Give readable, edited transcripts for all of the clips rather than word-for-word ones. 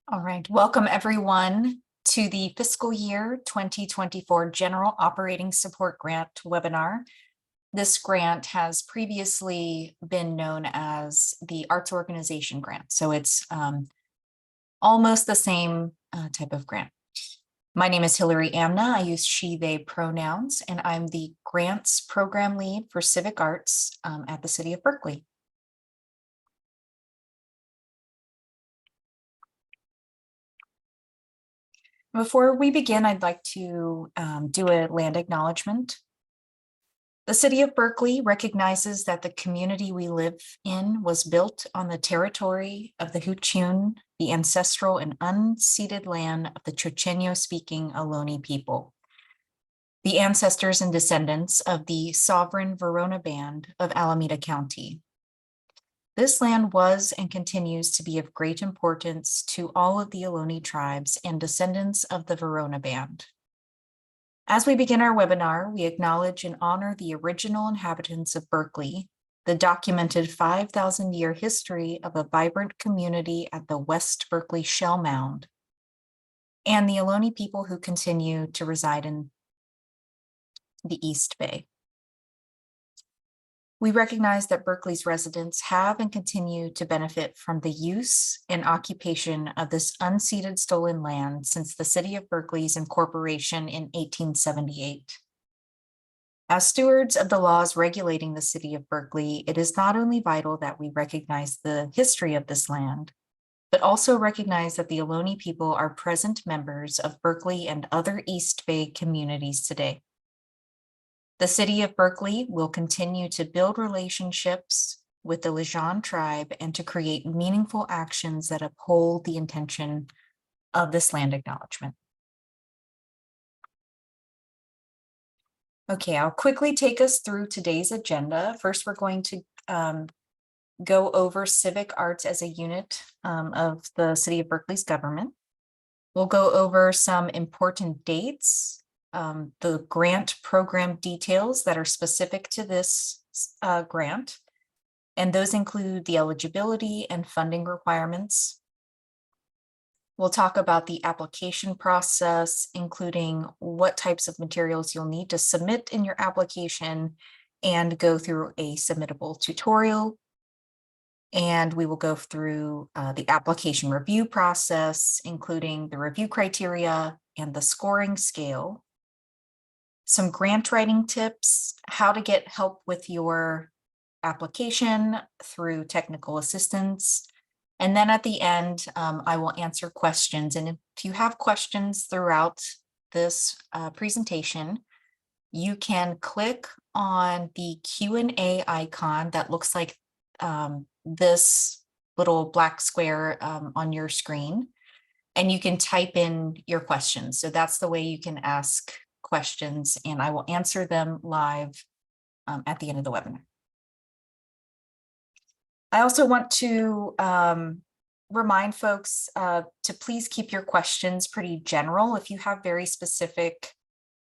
All right, welcome everyone to the fiscal year 2024 General Operating Support Grant webinar. This grant has previously been known as the Arts Organization Grant, so it's almost the same type of grant. My name is Hillary Amna. I use she, they pronouns, and I'm the Grants Program Lead for Civic Arts at the City of Berkeley. Before we begin, I'd like to do a land acknowledgement. The City of Berkeley recognizes that the community we live in was built on the territory of the Huchun, the ancestral and unceded land of the Chochenyo-speaking Ohlone people, the ancestors and descendants of the sovereign Verona Band of Alameda County. This land was and continues to be of great importance to all of the Ohlone tribes and descendants of the Verona Band. As we begin our webinar, we acknowledge and honor the original inhabitants of Berkeley, the documented 5,000-year history of a vibrant community at the West Berkeley Shell Mound, and the Ohlone people who continue to reside in the East Bay. We recognize that Berkeley's residents have and continue to benefit from the use and occupation of this unceded stolen land since the City of Berkeley's incorporation in 1878. As stewards of the laws regulating the City of Berkeley, it is not only vital that we recognize the history of this land, but also recognize that the Ohlone people are present members of Berkeley and other East Bay communities today. The City of Berkeley will continue to build relationships with the Lejeune tribe and to create meaningful actions that uphold the intention of this land acknowledgement. Okay, I'll quickly take us through today's agenda. First, we're going to go over civic arts as a unit of the City of Berkeley's government. We'll go over some important dates, the grant program details that are specific to this grant, and those include the eligibility and funding requirements. We'll talk about the application process, including what types of materials you'll need to submit in your application, and go through a submittable tutorial. And we will go through the application review process, including the review criteria and the scoring scale. Some grant writing tips, how to get help with your application through technical assistance. And then at the end, I will answer questions. And if you have questions throughout this presentation, you can click on the Q&A icon that looks like this little black square on your screen, and you can type in your questions. So that's the way you can ask questions, and I will answer them live at the end of the webinar. I also want to remind folks to please keep your questions pretty general. If you have very specific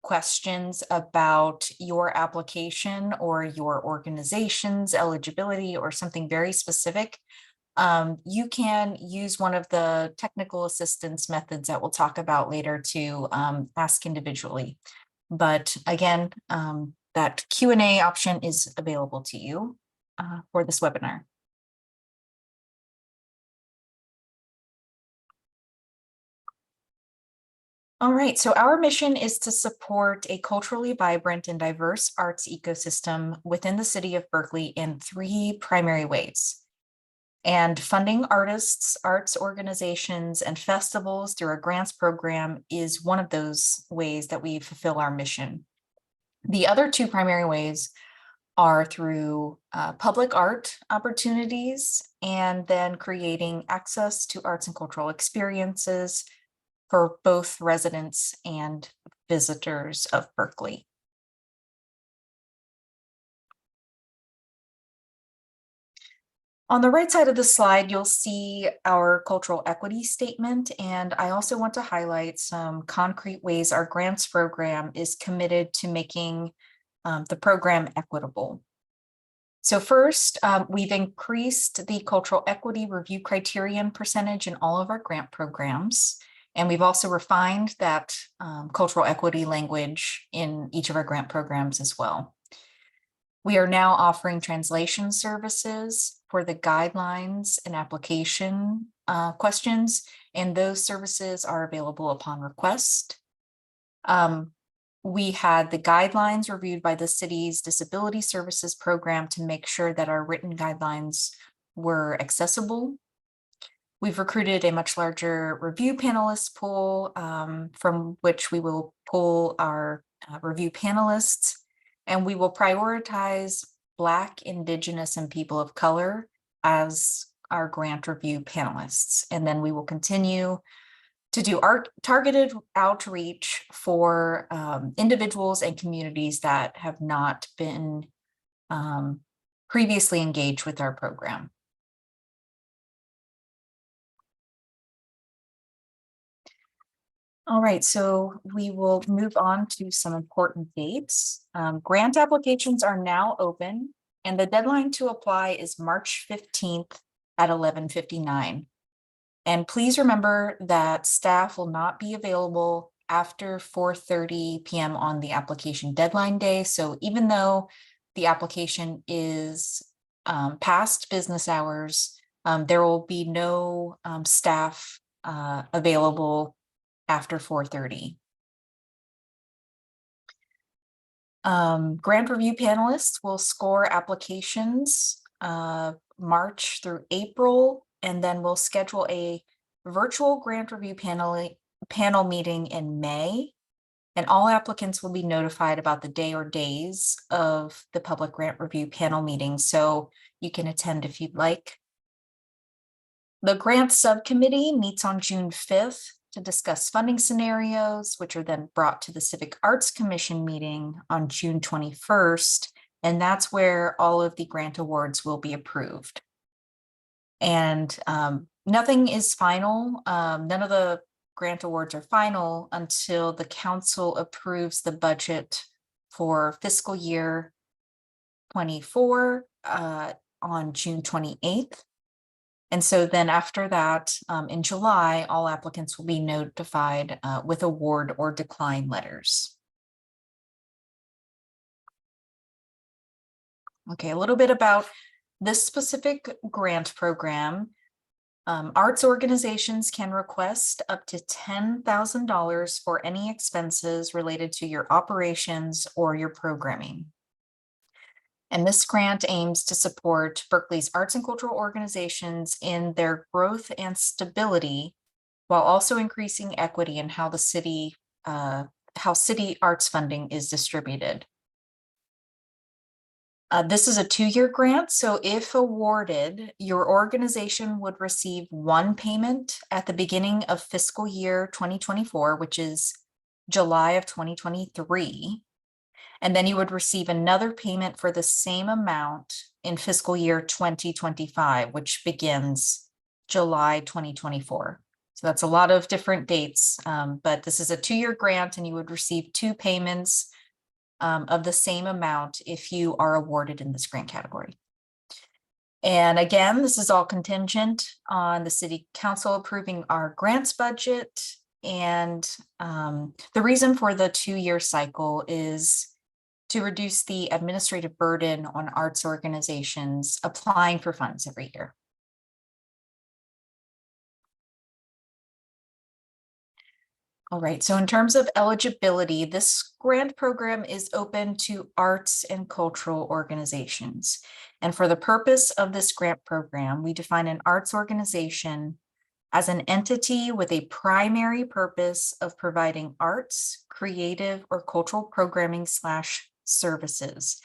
questions about your application or your organization's eligibility or something very specific, you can use one of the technical assistance methods that we'll talk about later to ask individually. But again, that Q&A option is available to you for this webinar. All right, so our mission is to support a culturally vibrant and diverse arts ecosystem within the City of Berkeley in 3 primary ways. And funding artists, arts organizations, and festivals through our grants program is one of those ways that we fulfill our mission. The other 2 primary ways are through public art opportunities and then creating access to arts and cultural experiences for both residents and visitors of Berkeley. On the right side of the slide, you'll see our cultural equity statement, and I also want to highlight some concrete ways our grants program is committed to making the program equitable. So first, we've increased the cultural equity review criterion percentage in all of our grant programs. And we've also refined that cultural equity language in each of our grant programs as well. We are now offering translation services for the guidelines and application questions, and those services are available upon request. We had the guidelines reviewed by the city's disability services program to make sure that our written guidelines were accessible. We've recruited a much larger review panelist pool from which we will pull our review panelists, and we will prioritize Black, Indigenous, and people of color as our grant review panelists. And then we will continue to do our targeted outreach for individuals and communities that have not been previously engaged with our program. All right, so we will move on to some important dates. Grant applications are now open, and the deadline to apply is March 15th at 11:59. And please remember that staff will not be available after 4:30 p.m. on the application deadline day. So even though the application is past business hours, there will be no staff available after 4:30. Grant review panelists will score applications March through April, and then we'll schedule a virtual grant review panel meeting in May. And all applicants will be notified about the day or days of the public grant review panel meeting, so you can attend if you'd like. The grant subcommittee meets on June 5th to discuss funding scenarios, which are then brought to the Civic Arts Commission meeting on June 21st. And that's where all of the grant awards will be approved. And nothing is final. None of the grant awards are final until the council approves the budget for fiscal year 24 on June 28th. And so then after that, in July, all applicants will be notified with award or decline letters. Okay, a little bit about this specific grant program. Arts organizations can request up to $10,000 for any expenses related to your operations or your programming. And this grant aims to support Berkeley's arts and cultural organizations in their growth and stability, while also increasing equity in how the city, city arts funding is distributed. This is a 2-year grant, so if awarded, your organization would receive one payment at the beginning of fiscal year 2024, which is July of 2023. And then you would receive another payment for the same amount in fiscal year 2025, which begins July 2024. So that's a lot of different dates, but this is a 2-year grant, and you would receive 2 payments of the same amount if you are awarded in this grant category. And again, this is all contingent on the city council approving our grants budget. And the reason for the 2-year cycle is to reduce the administrative burden on arts organizations applying for funds every year. All right, so in terms of eligibility, this grant program is open to arts and cultural organizations. And for the purpose of this grant program, we define an arts organization as an entity with a primary purpose of providing arts, creative, or cultural programming / services.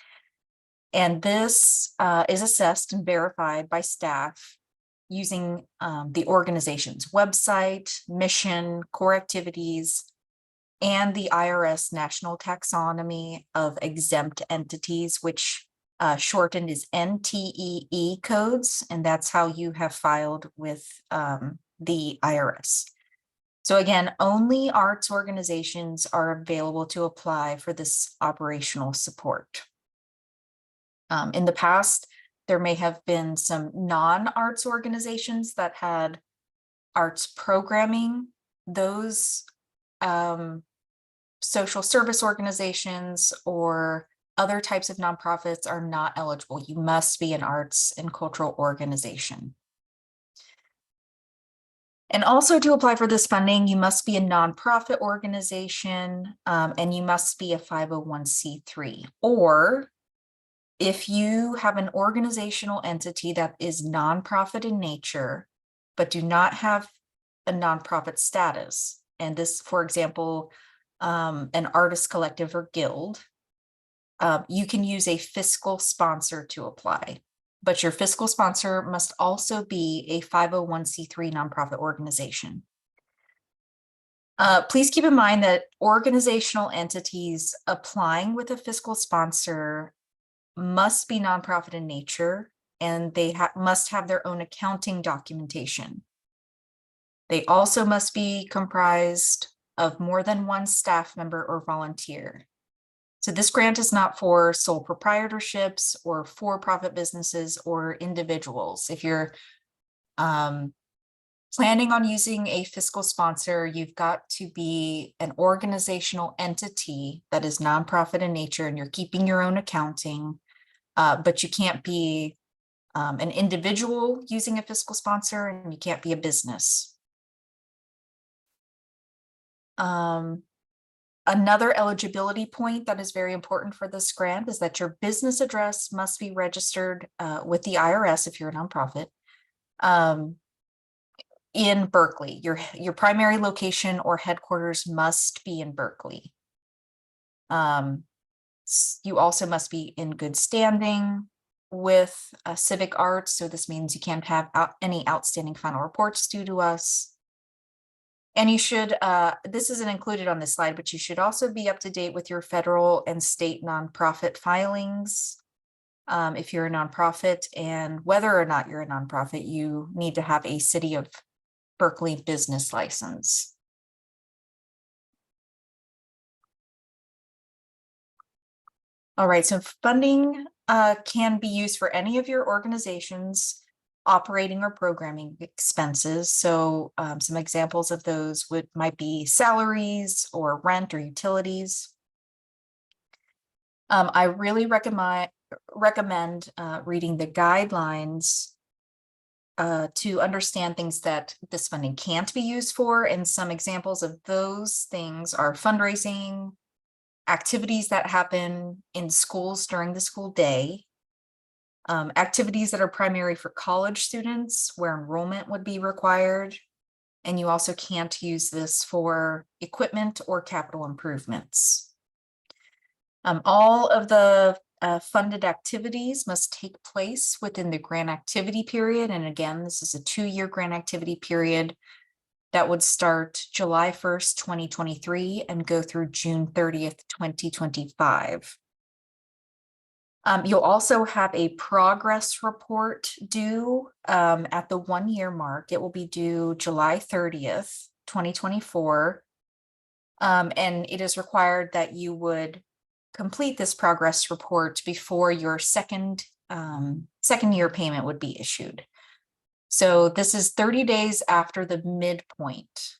And this is assessed and verified by staff using the organization's website, mission, core activities, and the IRS National Taxonomy of Exempt Entities, which shortened is NTEE codes, and that's how you have filed with the IRS. So again, only arts organizations are available to apply for this operational support. In the past, There may have been some non-arts organizations that had arts programming. Those social service organizations or other types of nonprofits are not eligible. You must be an arts and cultural organization. And also to apply for this funding, you must be a nonprofit organization and you must be a 501c3. Or if you have an organizational entity that is nonprofit in nature, but do not have a nonprofit status, and this, for example, an artist collective or guild, you can use a fiscal sponsor to apply. But your fiscal sponsor must also be a 501c3 nonprofit organization. Please keep in mind that organizational entities applying with a fiscal sponsor must be nonprofit in nature, and they must have their own accounting documentation. They also must be comprised of more than one staff member or volunteer. So this grant is not for sole proprietorships or for-profit businesses or individuals. If you're planning on using a fiscal sponsor, you've got to be an organizational entity that is nonprofit in nature and you're keeping your own accounting, but you can't be an individual using a fiscal sponsor and you can't be a business. Another eligibility point that is very important for this grant is that your business address must be registered with the IRS if you're a nonprofit in Berkeley. Your primary location or headquarters must be in Berkeley. You also must be in good standing with Civic Arts. So this means you can't have any outstanding final reports due to us. And you should, this isn't included on this slide, but you should also be up to date with your federal and state nonprofit filings. If you're a nonprofit, and whether or not you're a nonprofit, you need to have a City of Berkeley business license. All right, so funding can be used for any of your organizations operating or programming expenses. So some examples of those might be salaries or rent or utilities. I really recommend reading the guidelines to understand things that this funding can't be used for. And some examples of those things are fundraising, activities that happen in schools during the school day, activities that are primary for college students where enrollment would be required. And you also can't use this for equipment or capital improvements. All of the funded activities must take place within the grant activity period. And again, this is a 2-year grant activity period that would start July 1st, 2023 and go through June 30th, 2025. You'll also have a progress report due at the 1-year mark. It will be due July 30th, 2024. And it is required that you would complete this progress report before your second year payment would be issued. So this is 30 days after the midpoint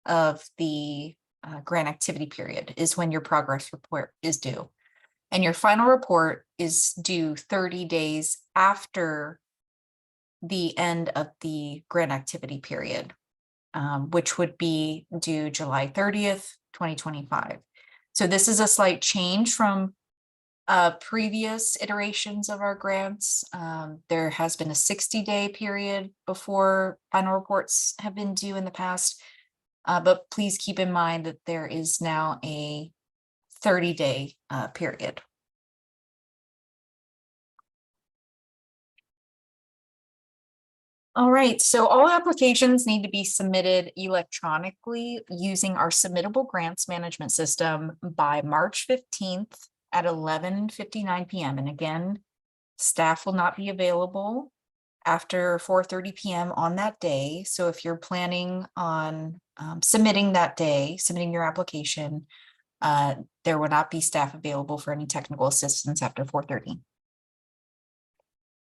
of the grant activity period is when your progress report is due. And your final report is due 30 days after the end of the grant activity period, which would be due July 30th, 2025. So this is a slight change from previous iterations of our grants. There has been a 60-day period before final reports have been due in the past, but please keep in mind that there is now a 30-day period. All right, so all applications need to be submitted electronically using our submittable grants management system by March 15th at 11:59 p.m. And again, staff will not be available after 4:30 p.m. on that day. So if you're planning on submitting that day, submitting your application, there will not be staff available for any technical assistance after 4:30.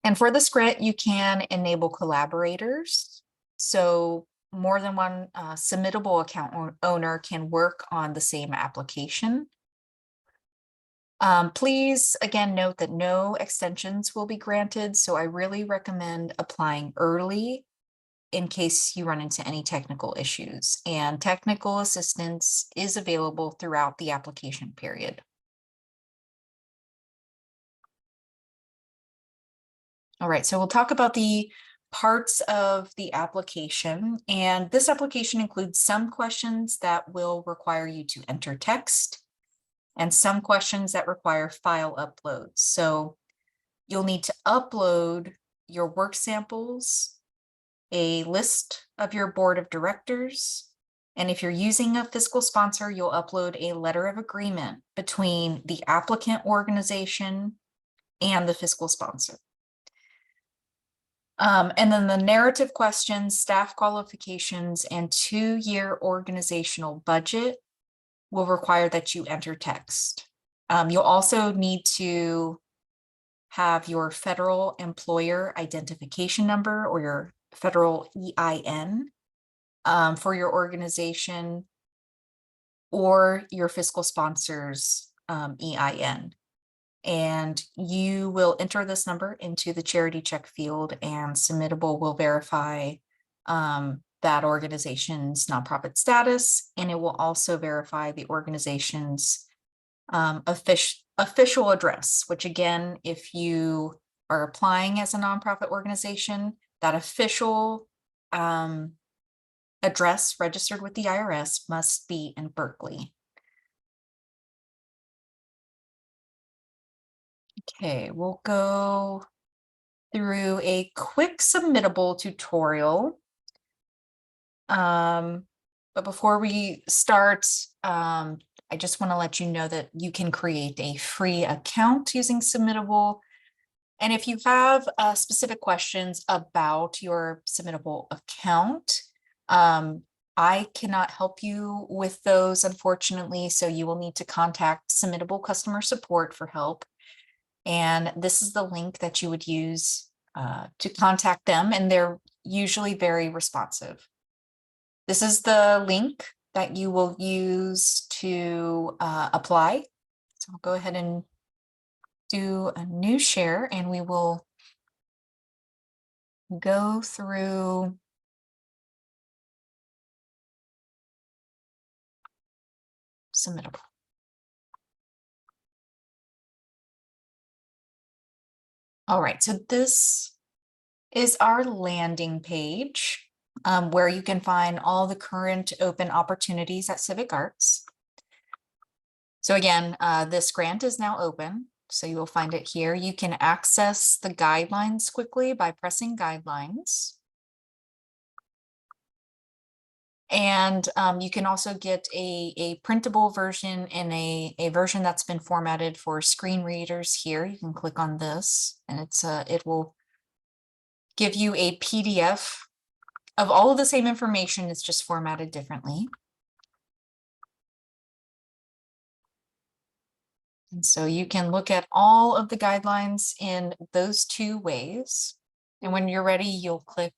And for this grant, you can enable collaborators. So more than one submittable account owner can work on the same application. Please, again, note that no extensions will be granted. So I really recommend applying early in case you run into any technical issues, and technical assistance is available throughout the application period. All right, so we'll talk about the parts of the application, and this application includes some questions that will require you to enter text and some questions that require file uploads. So you'll need to upload your work samples, a list of your board of directors, and if you're using a fiscal sponsor, you'll upload a letter of agreement between the applicant organization and the fiscal sponsor. And then the narrative questions, staff qualifications, and 2-year organizational budget will require that you enter text. You'll also need to have your federal employer identification number or your federal EIN for your organization or your fiscal sponsor's EIN. And you will enter this number into the charity check field, and Submittable will verify that organization's nonprofit status, and it will also verify the organization's official address, which again, if you are applying as a nonprofit organization, that official address registered with the IRS must be in Berkeley. Okay, we'll go through a quick submittable tutorial. But before we start, I just want to let you know that you can create a free account using Submittable. And if you have specific questions about your Submittable account, I cannot help you with those, unfortunately, so you will need to contact Submittable customer support for help. And this is the link that you would use to contact them, and they're usually very responsive. This is the link that you will use to apply. So I'll go ahead and do a new share, and we will go through Submittable. All right, so this is our landing page where you can find all the current open opportunities at Civic Arts. So again, this grant is now open, so you will find it here. You can access the guidelines quickly by pressing guidelines. And you can also get a printable version and a version that's been formatted for screen readers here. You can click on this, and it will give you a PDF of all of the same information. It's just formatted differently. And so you can look at all of the guidelines in those 2 ways. And when you're ready, you'll click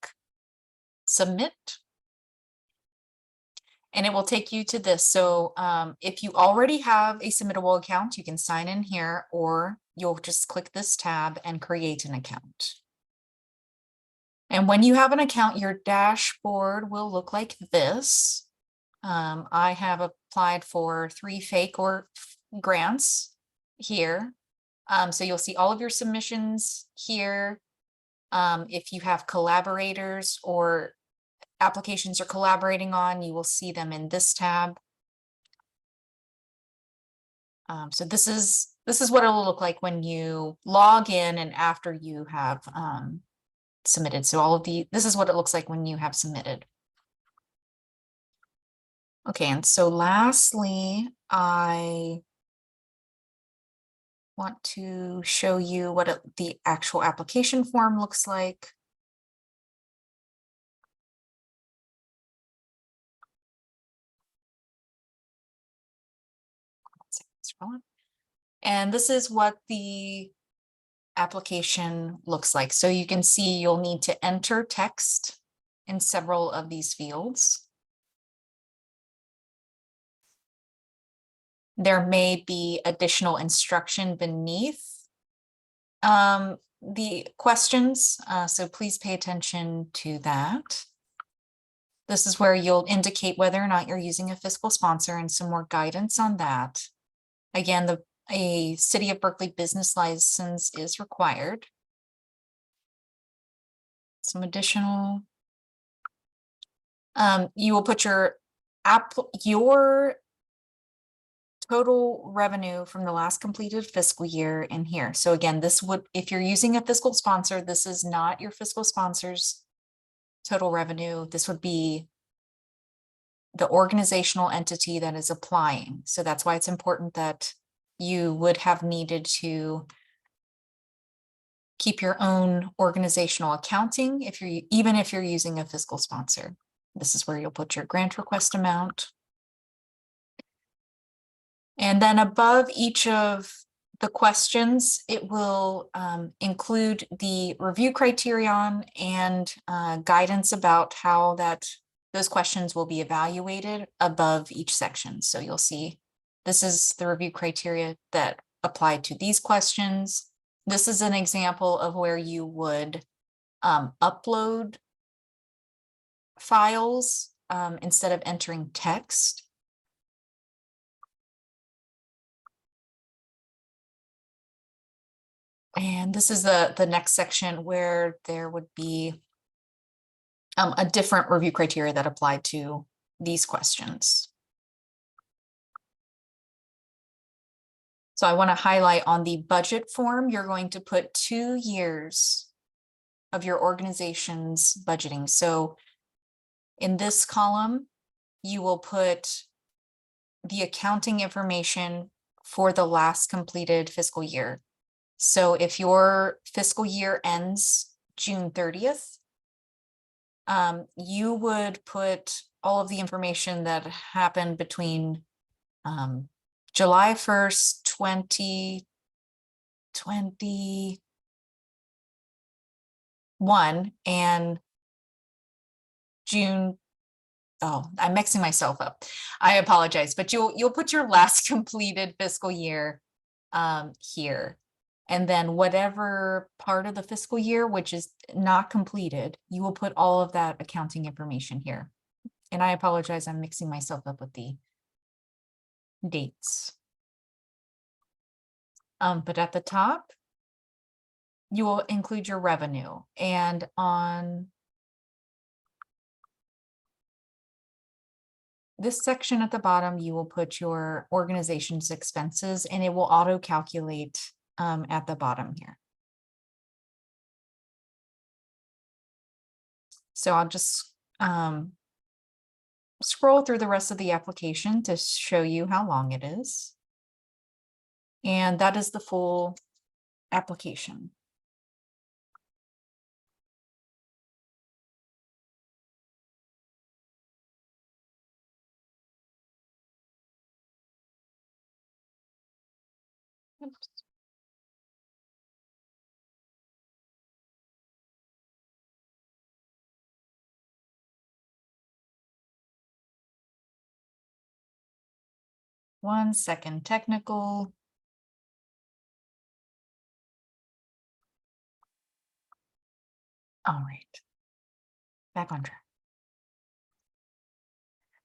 Submit. And it will take you to this. So if you already have a Submittable account, you can sign in here, or you'll just click this tab and create an account. And when you have an account, your dashboard will look like this. I have applied for 3 fake or grants here. So you'll see all of your submissions here. If you have collaborators or applications you're collaborating on, you will see them in this tab. So this is what it'll look like when you log in and after you have submitted. So this is what it looks like when you have submitted. Okay, and so lastly, I want to show you what the actual application form looks like. And this is what the application looks like. So you can see you'll need to enter text in several of these fields. There may be additional instruction beneath the questions, so please pay attention to that. This is where you'll indicate whether or not you're using a fiscal sponsor and some more guidance on that. Again, a City of Berkeley business license is required. Some additional. You will put your total revenue from the last completed fiscal year in here. So again, this would, if you're using a fiscal sponsor, this is not your fiscal sponsor's total revenue. This would be the organizational entity that is applying. So that's why it's important that you would have needed to keep your own organizational accounting even if you're using a fiscal sponsor. This is where you'll put your grant request amount. And then above each of the questions, it will include the review criterion and guidance about how those questions will be evaluated above each section. So you'll see this is the review criteria that apply to these questions. This is an example of where you would upload files instead of entering text. And this is the next section where there would be a different review criteria that applied to these questions. So I want to highlight on the budget form, you're going to put 2 years of your organization's budgeting. So in this column, you will put the accounting information for the last completed fiscal year. So if your fiscal year ends June 30th, you would put all of the information that happened between July 1st, 2021 and June. Oh, I'm mixing myself up. I apologize, but you'll put your last completed fiscal year here. And then whatever part of the fiscal year, which is not completed, you will put all of that accounting information here. And I apologize, I'm mixing myself up with the dates. But at the top, you will include your revenue, and on this section at the bottom, you will put your organization's expenses, and it will auto calculate at the bottom here. So I'll just scroll through the rest of the application to show you how long it is. And that is the full application. Oops. One second, technical. All right, back on track.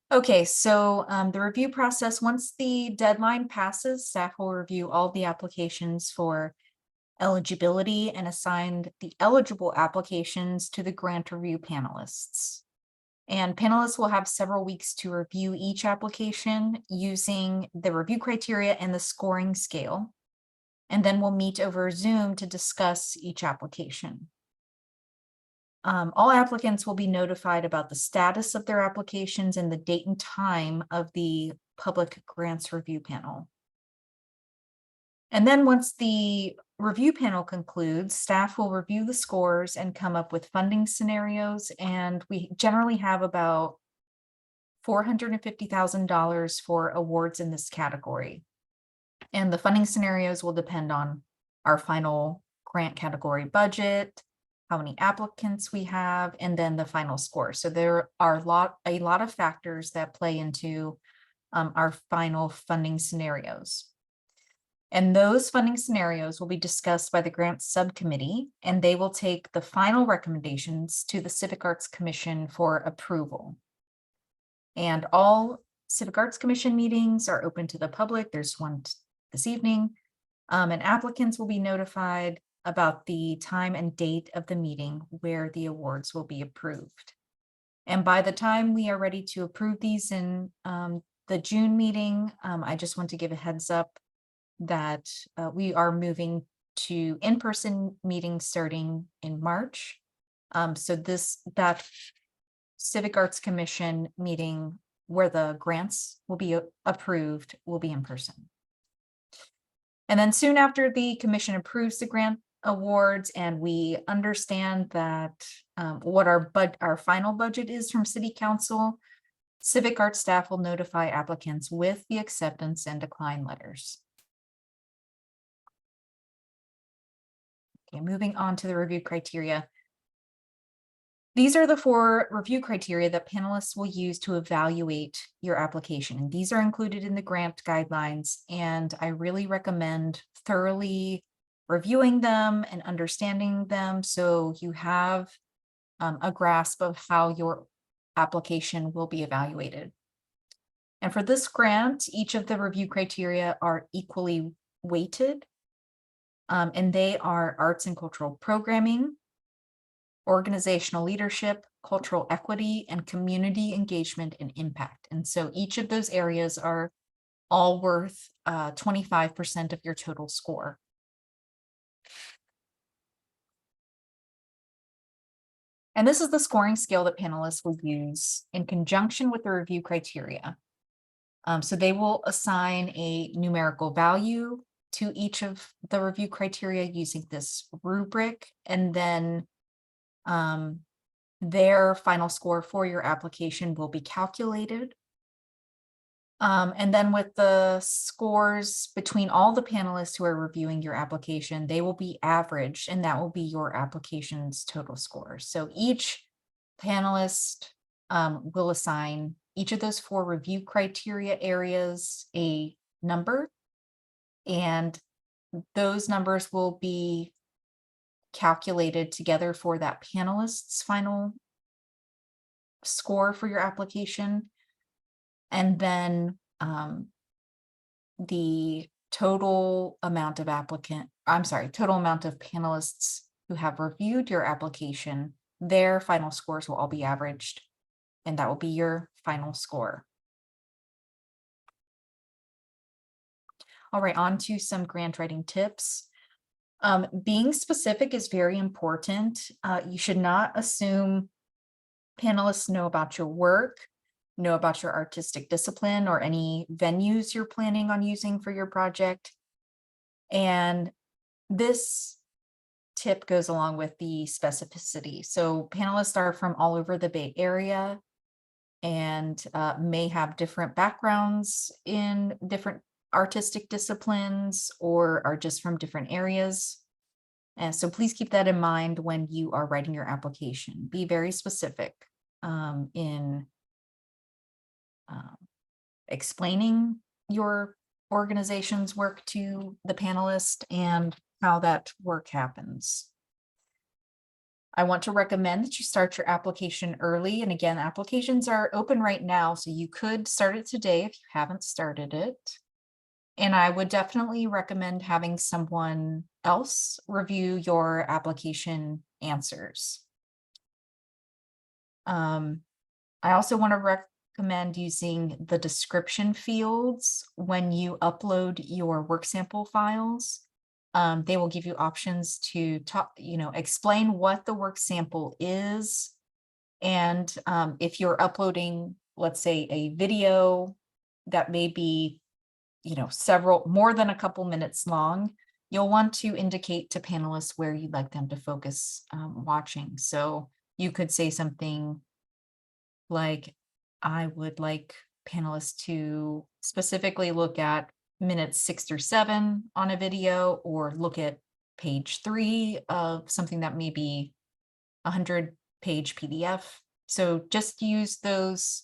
Okay, so the review process, once the deadline passes, staff will review all the applications for eligibility and assign the eligible applications to the grant review panelists. And panelists will have several weeks to review each application using the review criteria and the scoring scale. And then we'll meet over Zoom to discuss each application. All applicants will be notified about the status of their applications and the date and time of the public grants review panel. And then once the review panel concludes, staff will review the scores and come up with funding scenarios. And we generally have about $450,000 for awards in this category. And the funding scenarios will depend on our final grant category budget, how many applicants we have, and then the final score. So there are a lot of factors that play into our final funding scenarios. And those funding scenarios will be discussed by the grant subcommittee, and they will take the final recommendations to the Civic Arts Commission for approval. And all Civic Arts Commission meetings are open to the public. There's one this evening, and applicants will be notified about the time and date of the meeting where the awards will be approved. And by the time we are ready to approve these in the June meeting, I just want to give a heads up that we are moving to in-person meetings starting in March. So that Civic Arts Commission meeting where the grants will be approved will be in person. And then soon after the commission approves the grant awards and we understand that what our final budget is from City Council, Civic Arts staff will notify applicants with the acceptance and decline letters. Okay, moving on to the review criteria. These are the 4 review criteria that panelists will use to evaluate your application. And these are included in the grant guidelines, and I really recommend thoroughly reviewing them and understanding them so you have a grasp of how your application will be evaluated. And for this grant, each of the review criteria are equally weighted, and they are arts and cultural programming, organizational leadership, cultural equity, and community engagement and impact. And so each of those areas are all worth 25% of your total score. And this is the scoring scale that panelists will use in conjunction with the review criteria. So they will assign a numerical value to each of the review criteria using this rubric, and then their final score for your application will be calculated. And then with the scores between all the panelists who are reviewing your application, they will be averaged, and that will be your application's total score. So each panelist will assign each of those 4 review criteria areas a number, and those numbers will be calculated together for that panelist's final score for your application. And then the total amount of total amount of panelists who have reviewed your application, their final scores will all be averaged, and that will be your final score. All right, on to some grant writing tips. Being specific is very important. You should not assume panelists know about your work, know about your artistic discipline, or any venues you're planning on using for your project. And this tip goes along with the specificity. So panelists are from all over the Bay Area and may have different backgrounds in different artistic disciplines or are just from different areas. And so please keep that in mind when you are writing your application. Be very specific in explaining your organization's work to the panelist and how that work happens. I want to recommend that you start your application early. And again, applications are open right now, so you could start it today if you haven't started it. And I would definitely recommend having someone else review your application answers. I also want to recommend using the description fields when you upload your work sample files. They will give you options to explain what the work sample is. And if you're uploading, let's say, a video that may be more than a couple minutes long, you'll want to indicate to panelists where you'd like them to focus watching. So you could say something like, I would like panelists to specifically look at minutes 6 through 7 on a video, or look at page 3 of something that may be a 100-page PDF. So just use those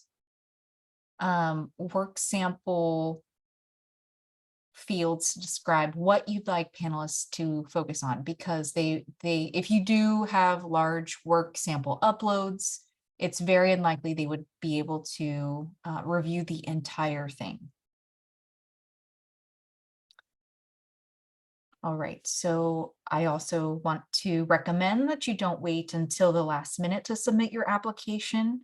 work sample fields to describe what you'd like panelists to focus on, because if you do have large work sample uploads, it's very unlikely they would be able to review the entire thing. All right, so I also want to recommend that you don't wait until the last minute to submit your application.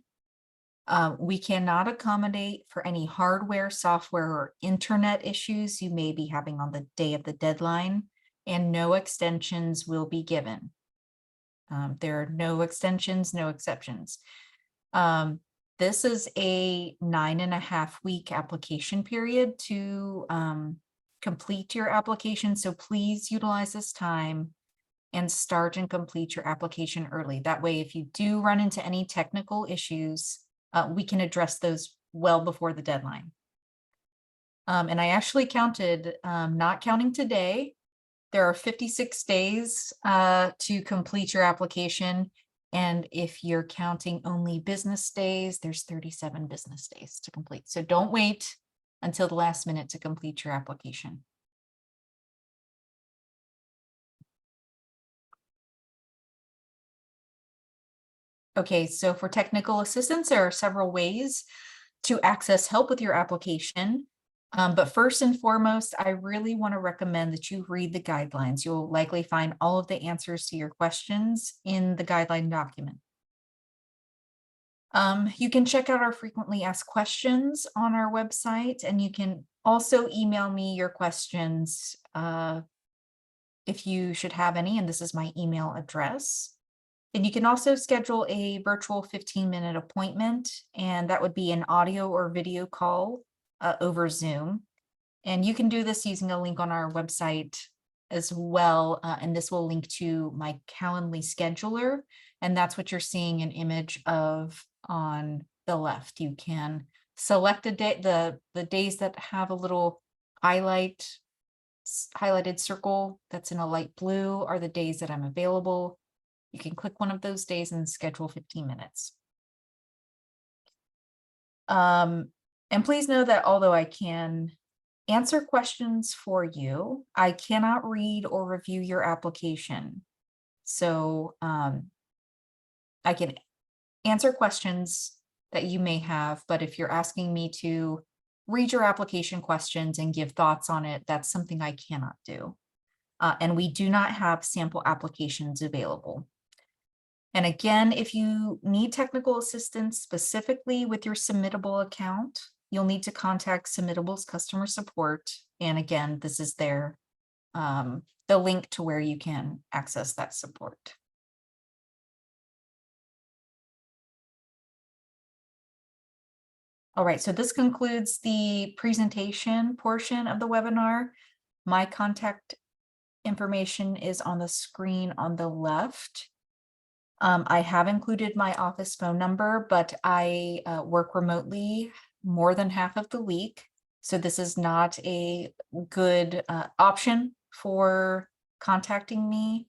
We cannot accommodate for any hardware, software, or internet issues you may be having on the day of the deadline, and no extensions will be given. There are no extensions, no exceptions. This is a 9.5-week application period to complete your application. So please utilize this time and start and complete your application early. That way, if you do run into any technical issues, we can address those well before the deadline. And I actually counted, not counting today, there are 56 days to complete your application. And if you're counting only business days, there's 37 business days to complete. So don't wait until the last minute to complete your application. Okay, so for technical assistance, there are several ways to access help with your application. But first and foremost, I really want to recommend that you read the guidelines. You'll likely find all of the answers to your questions in the guideline document. You can check out our frequently asked questions on our website, and you can also email me your questions if you should have any, and this is my email address. And you can also schedule a virtual 15-minute appointment, and that would be an audio or video call over Zoom. And you can do this using a link on our website as well, and this will link to my Calendly scheduler, and that's what you're seeing an image of on the left. You can select a day, the days that have a little highlighted circle that's in a light blue are the days that I'm available. You can click one of those days and schedule 15 minutes. And please know that although I can answer questions for you, I cannot read or review your application. So I can answer questions that you may have, but if you're asking me to read your application questions and give thoughts on it, that's something I cannot do. And we do not have sample applications available. And again, if you need technical assistance specifically with your Submittable account, you'll need to contact Submittable's customer support. And again, this is the link to where you can access that support. All right, so this concludes the presentation portion of the webinar. My contact information is on the screen on the left. I have included my office phone number, but I work remotely more than half of the week. So this is not a good option for contacting me.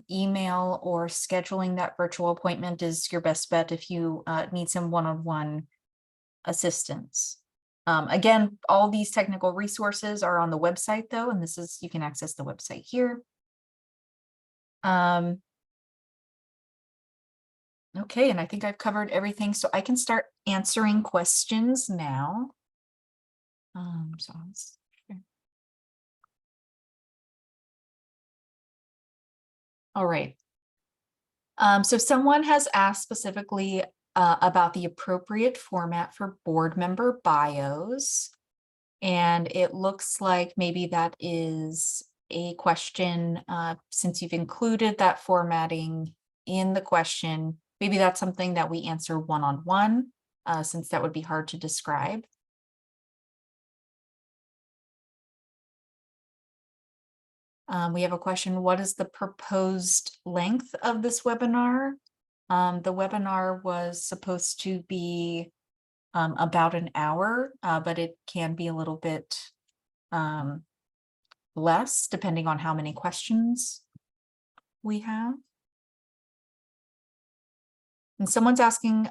Email or scheduling that virtual appointment is your best bet if you need some one-on-one assistance. Again, all these technical resources are on the website though, and you can access the website here. Okay, and I think I've covered everything, so I can start answering questions now. All right. So someone has asked specifically about the appropriate format for board member bios. And it looks like maybe that is a question, since you've included that formatting in the question, maybe that's something that we answer one-on-one, since that would be hard to describe. We have a question, what is the proposed length of this webinar? The webinar was supposed to be about an hour, but it can be a little bit less, depending on how many questions we have. And someone's asking,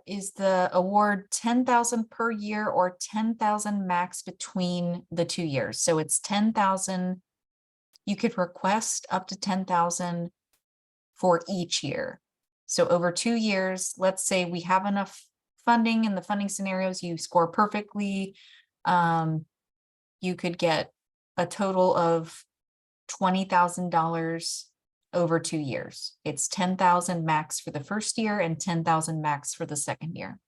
is the award 10,000 per year or 10,000 max between the 2 years? So it's 10,000. You could request up to 10,000 for each year. So over 2 years, let's say we have enough funding in the funding scenarios, you score perfectly. You could get a total of $20,000 over 2 years. It's 10,000 max for the first year and 10,000 max for the second year.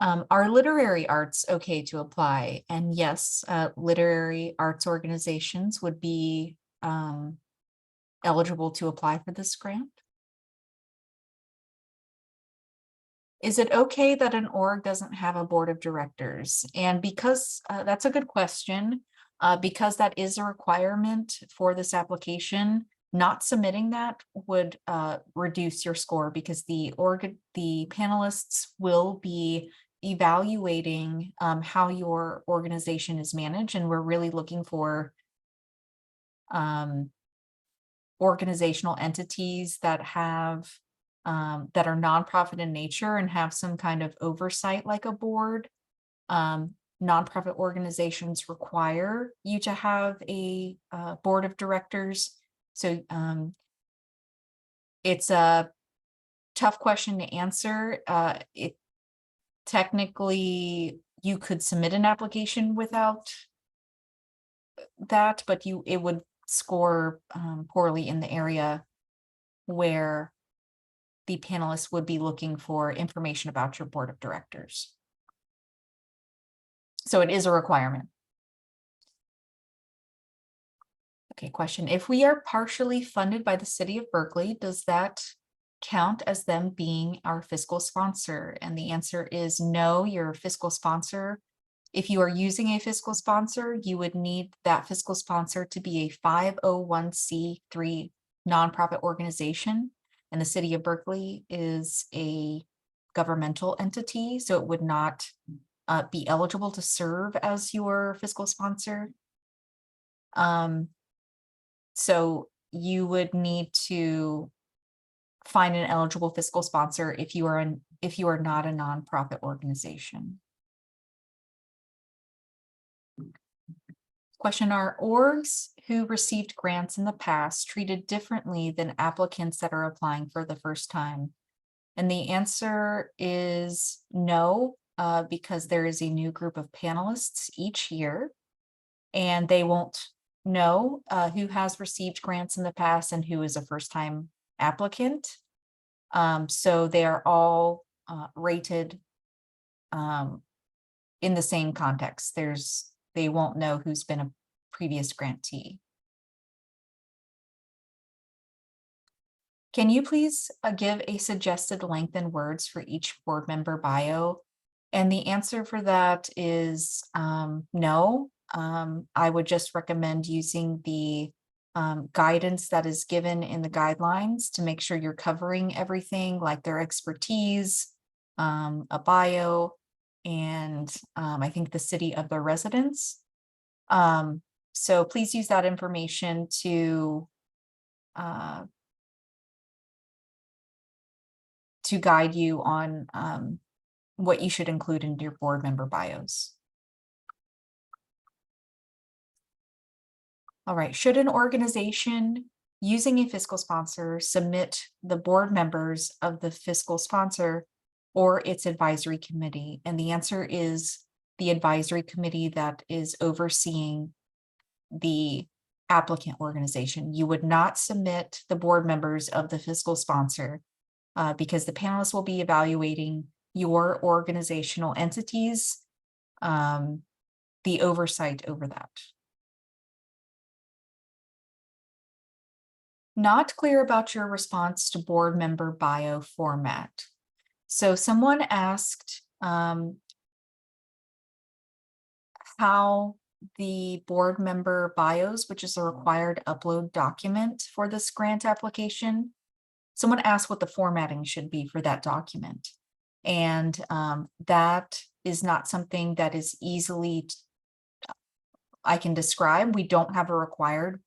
Are literary arts okay to apply? And yes, literary arts organizations would be eligible to apply for this grant. Is it okay that an org doesn't have a board of directors? And because that's a good question, because that is a requirement for this application, not submitting that would reduce your score, because the panelists will be evaluating how your organization is managed, and we're really looking for organizational entities that have that are nonprofit in nature and have some kind of oversight like a board. Nonprofit organizations require you to have a board of directors. So it's a tough question to answer. Technically, you could submit an application without that, but it would score poorly in the area where the panelists would be looking for information about your board of directors. So it is a requirement. Okay, question. If we are partially funded by the city of Berkeley, does that count as them being our fiscal sponsor? And the answer is no, you're a fiscal sponsor. If you are using a fiscal sponsor, you would need that fiscal sponsor to be a 501c3 nonprofit organization. And the city of Berkeley is a governmental entity, so it would not be eligible to serve as your fiscal sponsor. So you would need to find an eligible fiscal sponsor if you are not a nonprofit organization. Question: are orgs who received grants in the past treated differently than applicants that are applying for the first time? And the answer is no, because there is a new group of panelists each year, and they won't know who has received grants in the past and who is a first-time applicant. So they are all rated in the same context. They won't know who's been a previous grantee. Can you please give a suggested length in words for each board member bio? And the answer for that is no. I would just recommend using the guidance that is given in the guidelines to make sure you're covering everything, like their expertise, a bio, and I think the city of the residence. So please use that information to guide you on what you should include in your board member bios. All right, should an organization using a fiscal sponsor submit the board members of the fiscal sponsor or its advisory committee? And the answer is the advisory committee that is overseeing the applicant organization. You would not submit the board members of the fiscal sponsor because the panelists will be evaluating your organizational entities, the oversight over that. Not clear about your response to board member bio format. So someone asked how the board member bios, which is a required upload document for this grant application, someone asked what the formatting should be for that document. And that is not something that is easily I can describe. We don't have a required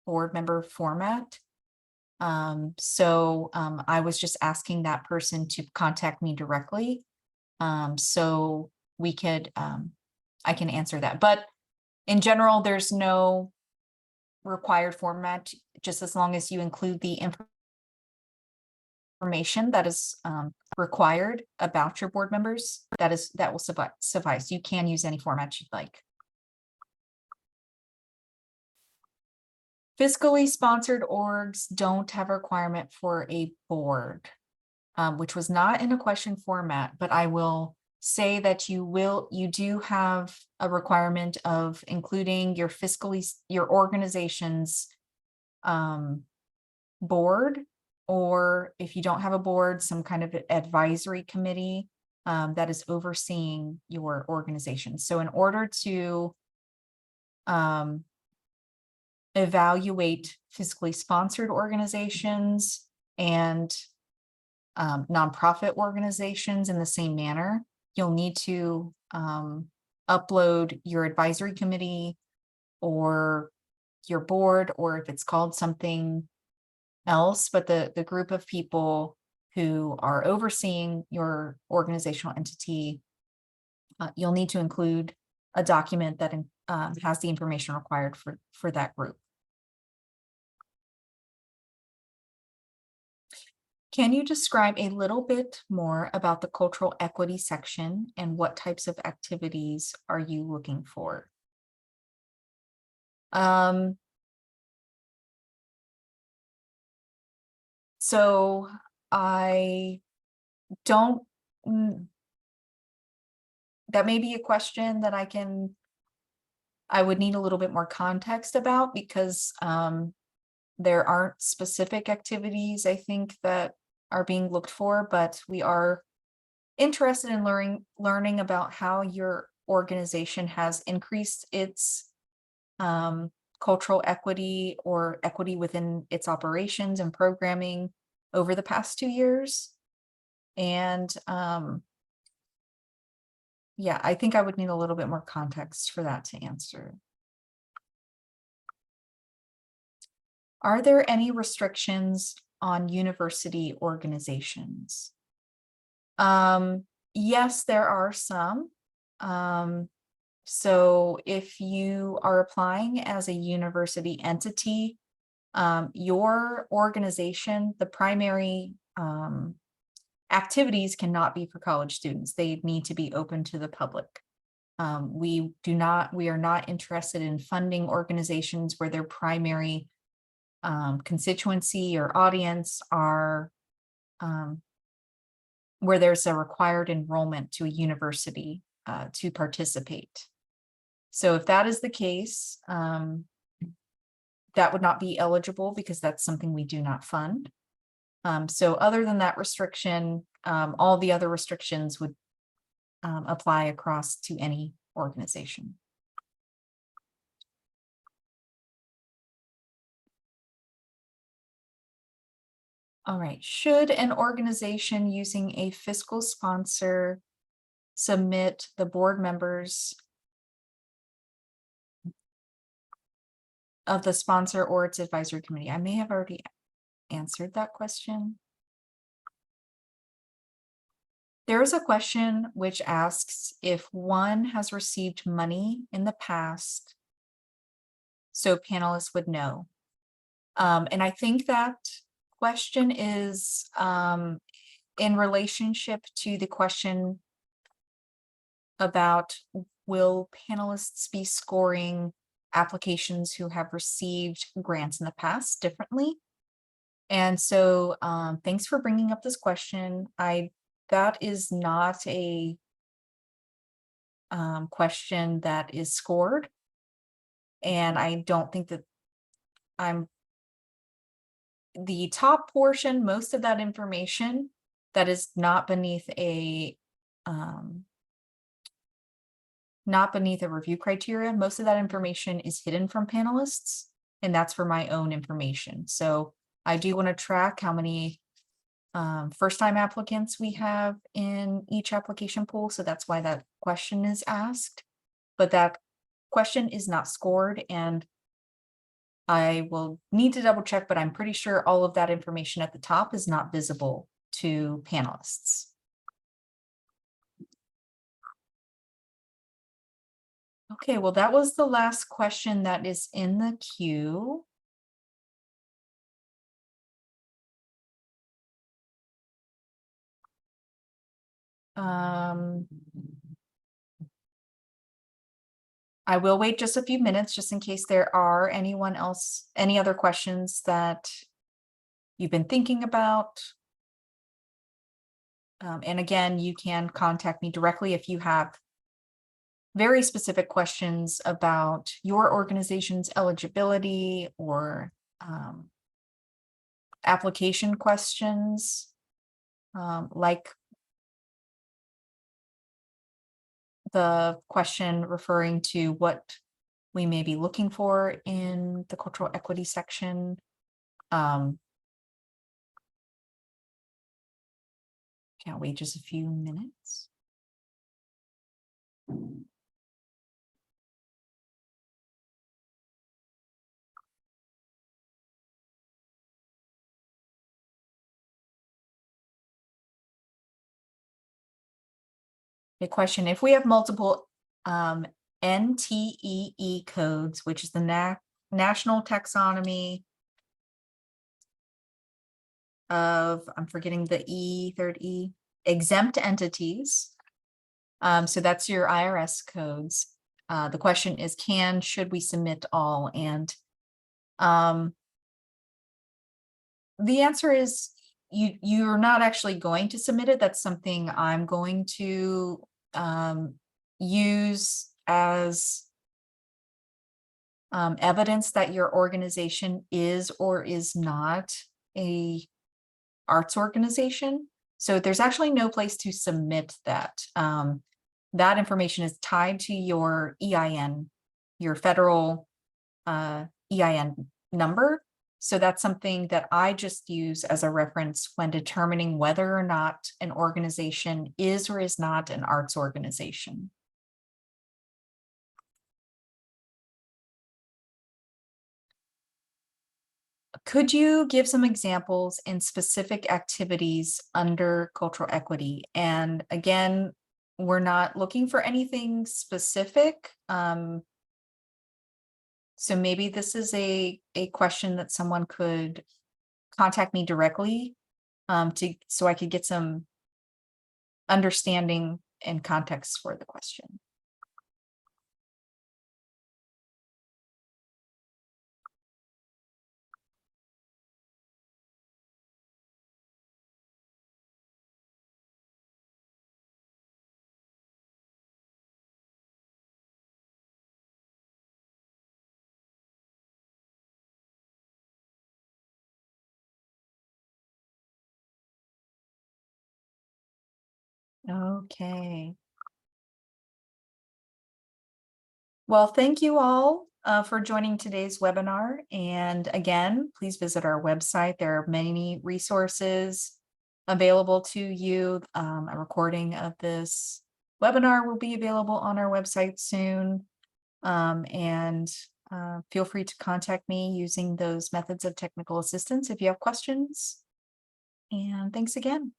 board member format. So I was just asking that person to contact me directly. So we could, I can answer that. But in general, there's no required format, just as long as you include the information that is required about your board members, that will suffice. You can use any format you'd like. Fiscally sponsored orgs don't have a requirement for a board, which was not in a question format, but I will say that you do have a requirement of including your organization's board, or if you don't have a board, some kind of advisory committee that is overseeing your organization. So in order to evaluate fiscally sponsored organizations and nonprofit organizations in the same manner, you'll need to upload your advisory committee or your board, or if it's called something else, but the group of people who are overseeing your organizational entity, you'll need to include a document that has the information required for that group. Can you describe a little bit more about the cultural equity section and what types of activities are you looking for? So I don't, that may be a question that I would need a little bit more context about, because there aren't specific activities, I think, that are being looked for, but we are interested in learning about how your organization has increased its cultural equity or equity within its operations and programming over the past 2 years. And yeah, I think I would need a little bit more context for that to answer. Are there any restrictions on university organizations? Yes, there are some. So if you are applying as a university entity, your organization, the primary activities cannot be for college students. They need to be open to the public. We are not interested in funding organizations where their primary constituency or audience are where there's a required enrollment to a university to participate. So if that is the case, that would not be eligible, because that's something we do not fund. So other than that restriction, all the other restrictions would apply across to any organization. All right, should an organization using a fiscal sponsor submit the board members of the sponsor or its advisory committee? I may have already answered that question. There is a question which asks if one has received money in the past, so panelists would know. And I think that question is in relationship to the question about, will panelists be scoring applications who have received grants in the past differently? And so thanks for bringing up this question. That is not a question that is scored. And I don't think that the top portion, most of that information that is not beneath a review criteria, most of that information is hidden from panelists, and that's for my own information. So I do want to track how many first-time applicants we have in each application pool, so that's why that question is asked. But that question is not scored, and I will need to double check, but I'm pretty sure all of that information at the top is not visible to panelists. Okay, well, that was the last question that is in the queue. I will wait just a few minutes just in case there are any other questions that you've been thinking about. And again, you can contact me directly if you have very specific questions about your organization's eligibility or application questions, like the question referring to what we may be looking for in the cultural equity section. Can't wait just a few minutes. A question, if we have multiple NTEE codes, which is the National Taxonomy of, I'm forgetting the third E, exempt entities. So that's your IRS codes. The question is, should we submit all? And the answer is you're not actually going to submit it. That's something I'm going to use as evidence that your organization is or is not a arts organization. So there's actually no place to submit that. That information is tied to your EIN, your federal EIN number. So that's something that I just use as a reference when determining whether or not an organization is or is not an arts organization. Could you give some examples in specific activities under cultural equity? And again, we're not looking for anything specific. So maybe this is a question that someone could contact me directly so I could get some understanding and context for the question. Okay. Well, thank you all for joining today's webinar. And again, please visit our website. There are many resources available to you. A recording of this webinar will be available on our website soon. Feel free to contact me using those methods of technical assistance if you have questions. And thanks again.